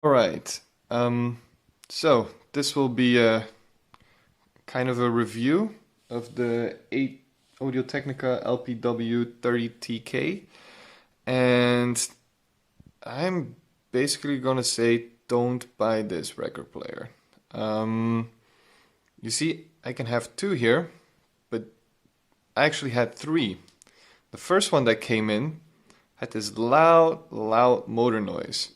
All right. So this will be a kind of a review of the Audio Technica LPW30TK, and I'm basically gonna say don't buy this record player. Um, you see, I can have two here, but I actually had three. The first one that came in had this loud motor noise.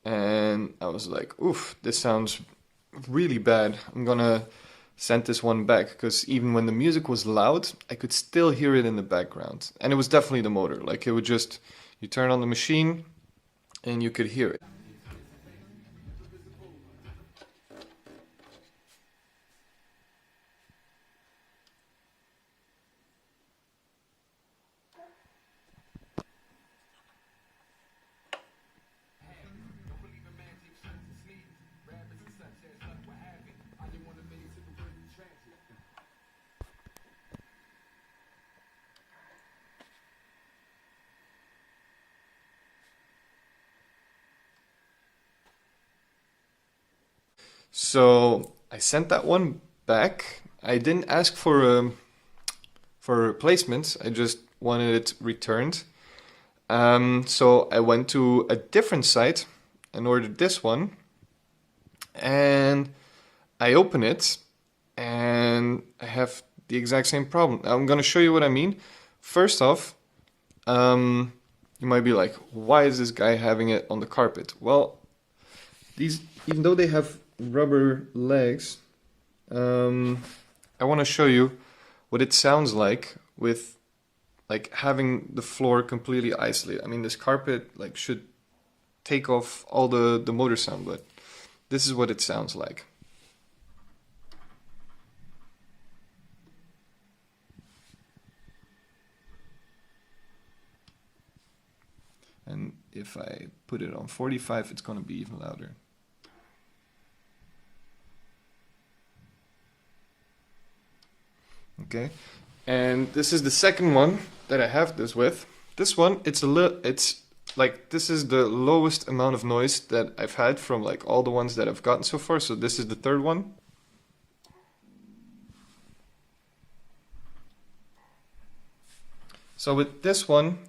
And I was like, oof, this sounds really bad. I'm gonna send this one back because even when the music was loud, I could still hear it in the background. And it was definitely the motor. Like it would just, you turn on the machine and you could hear it. So I sent that one back. I didn't ask for replacements. I just wanted it returned. So I went to a different site and ordered this one, and I open it, and I have the exact same problem. I'm gonna show you what I mean. First off, you might be like, why is this guy having it on the carpet? Well, these, even though they have rubber legs, I want to show you what it sounds like with like having the floor completely isolated. I mean, this carpet like should take off all the motor sound, but this is what it sounds like. And if I put it on 45, it's going to be even louder. Okay, and this is the second one that I have this with. This one, it's like this is the lowest amount of noise that I've had from like all the ones that I've gotten so far. So this is the third one. So with this one,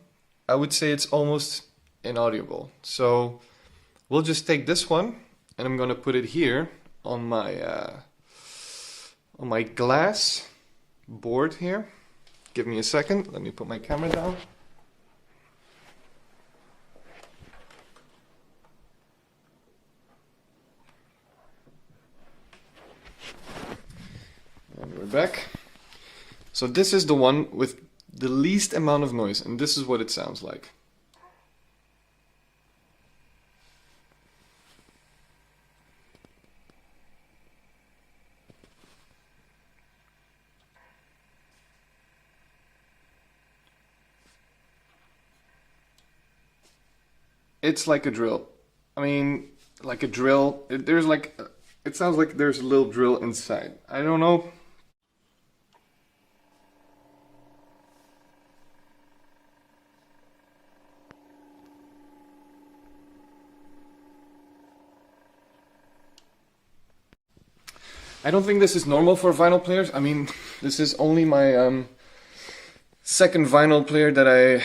I would say it's almost inaudible. So we'll just take this one, and I'm gonna put it here on my glass board here. Give me a second. Let me put my camera down. And we're back. So this is the one with the least amount of noise, and this is what it sounds like. It's like a drill. I mean, like a drill. There's like, it sounds like there's a little drill inside. I don't know. I don't think this is normal for vinyl players. I mean, this is only my second vinyl player that I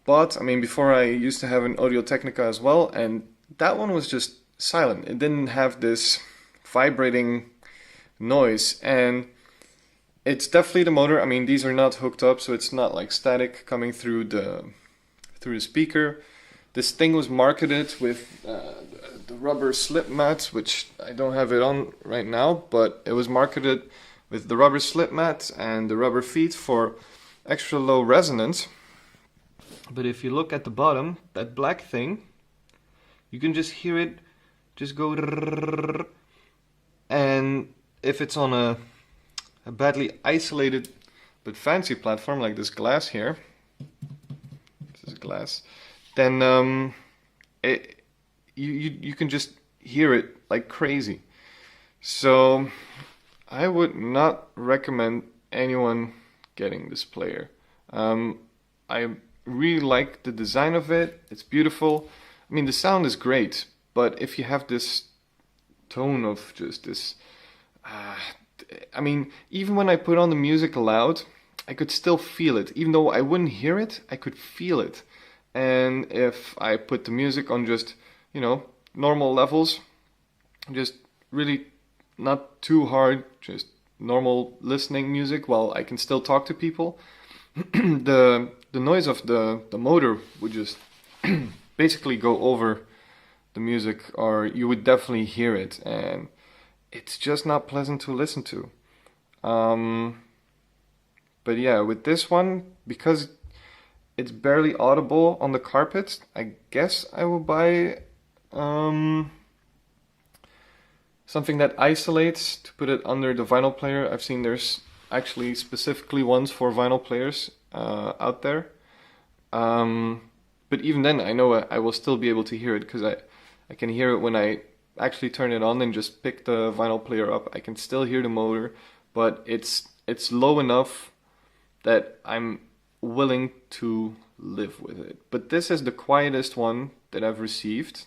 bought. I mean, before I used to have an Audio Technica as well, and that one was just silent. It didn't have this vibrating noise, and it's definitely the motor. I mean, these are not hooked up, so it's not like static coming through the speaker. This thing was marketed with the rubber slip mat, which I don't have it on right now, but it was marketed with the rubber slip mat and the rubber feet for extra low resonance. But if you look at the bottom, that black thing, you can just hear it just go, and if it's on a badly isolated but fancy platform like this glass here, this is glass, then you can just hear it like crazy. So I would not recommend anyone getting this player. I really like the design of it. It's beautiful. I mean, the sound is great, But if you have this tone of just this, I mean, even when I put on the music loud, I could still feel it. Even though I wouldn't hear it, I could feel it. And if I put the music on just, you know, normal levels, just really not too hard, just normal listening music while I can still talk to people, the noise of the motor would just basically go over the music, or you would definitely hear it, and it's just not pleasant to listen to. But yeah, with this one, because it's barely audible on the carpet, I guess I will buy something that isolates to put it under the vinyl player. I've seen there's actually specifically ones for vinyl players out there. But even then, I know I will still be able to hear it, because I can hear it when I actually turn it on and just pick the vinyl player up. I can still hear the motor, but it's low enough that I'm willing to live with it. But this is the quietest one that I've received,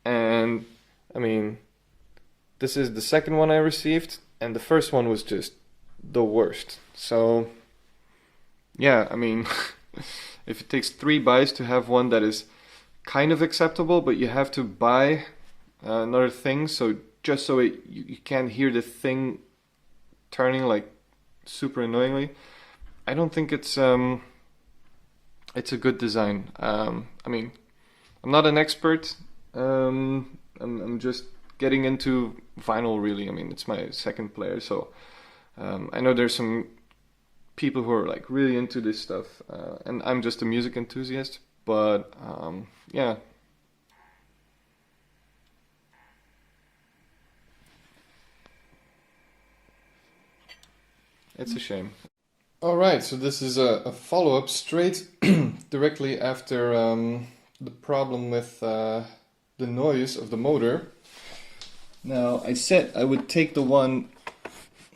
and I mean, this is the second one I received, and the first one was just the worst. So yeah, I mean, if it takes 3 buys to have one that is kind of acceptable, but you have to buy another thing, so just so you can't hear the thing turning like super annoyingly, I don't think it's a good design. I mean, I'm not an expert. I'm just getting into vinyl, really. I mean, it's my second player, so I know there's some people who are like really into this stuff, and I'm just a music enthusiast. But yeah. It's a shame. Alright, so this is a follow-up straight directly after the problem with the noise of the motor. Now, I said I would take the one,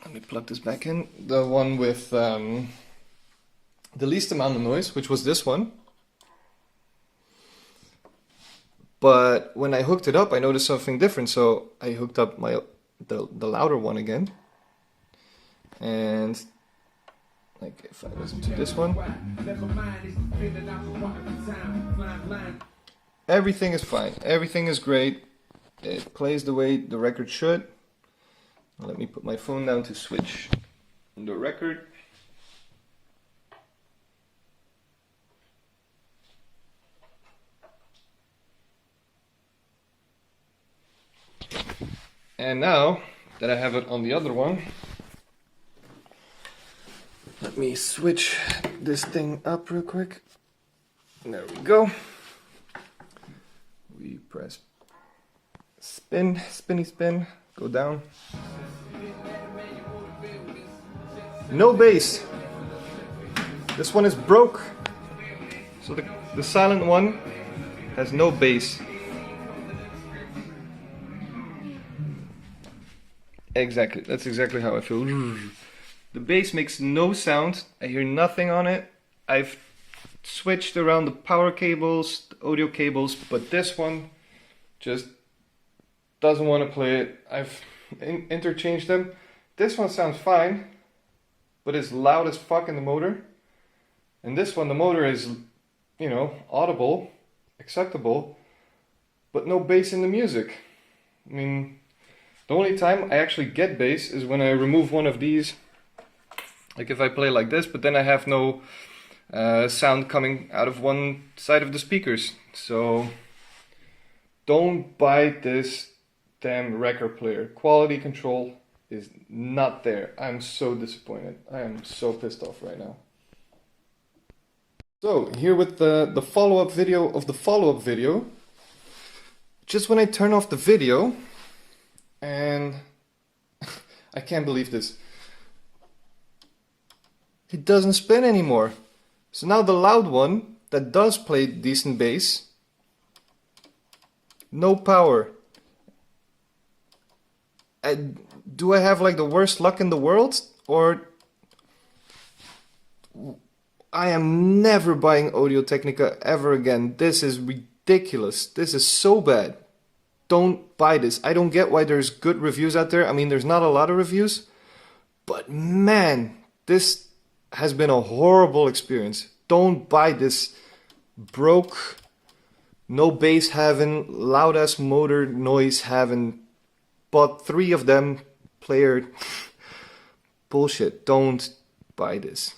let me plug this back in, the one with the least amount of noise, which was this one. But when I hooked it up, I noticed something different, so I hooked up the louder one again. And like if I listen to this one, everything is fine. Everything is great. It plays the way the record should. Let me put my phone down to switch the record. And now that I have it on the other one, let me switch this thing up real quick. There we go. We press spin, spinny spin, go down. No bass. This one is broke. So the silent one has no bass. Exactly, that's exactly how I feel. The bass makes no sound. I hear nothing on it. I've switched around the power cables, the audio cables, but this one just doesn't want to play it. I've interchanged them. This one sounds fine, but it's loud as fuck in the motor. And this one, the motor is, you know, audible, acceptable, but no bass in the music. I mean, the only time I actually get bass is when I remove one of these. Like if I play like this, but then I have no sound coming out of one side of the speakers. So don't buy this damn record player. Quality control is not there. I'm so disappointed. I am so pissed off right now. So here with the follow-up video of the follow-up video. Just when I turn off the video, and I can't believe this, it doesn't spin anymore. So now the loud one that does play decent bass, no power. Do I have like the worst luck in the world, or I am never buying Audio Technica ever again? This is ridiculous. This is so bad. Don't buy this. I don't get why there's good reviews out there. I mean, there's not a lot of reviews, but man, this has been a horrible experience. Don't buy this. Broke, no bass having, loud ass motor noise having, bought 3 of them, player bullshit. Don't buy this.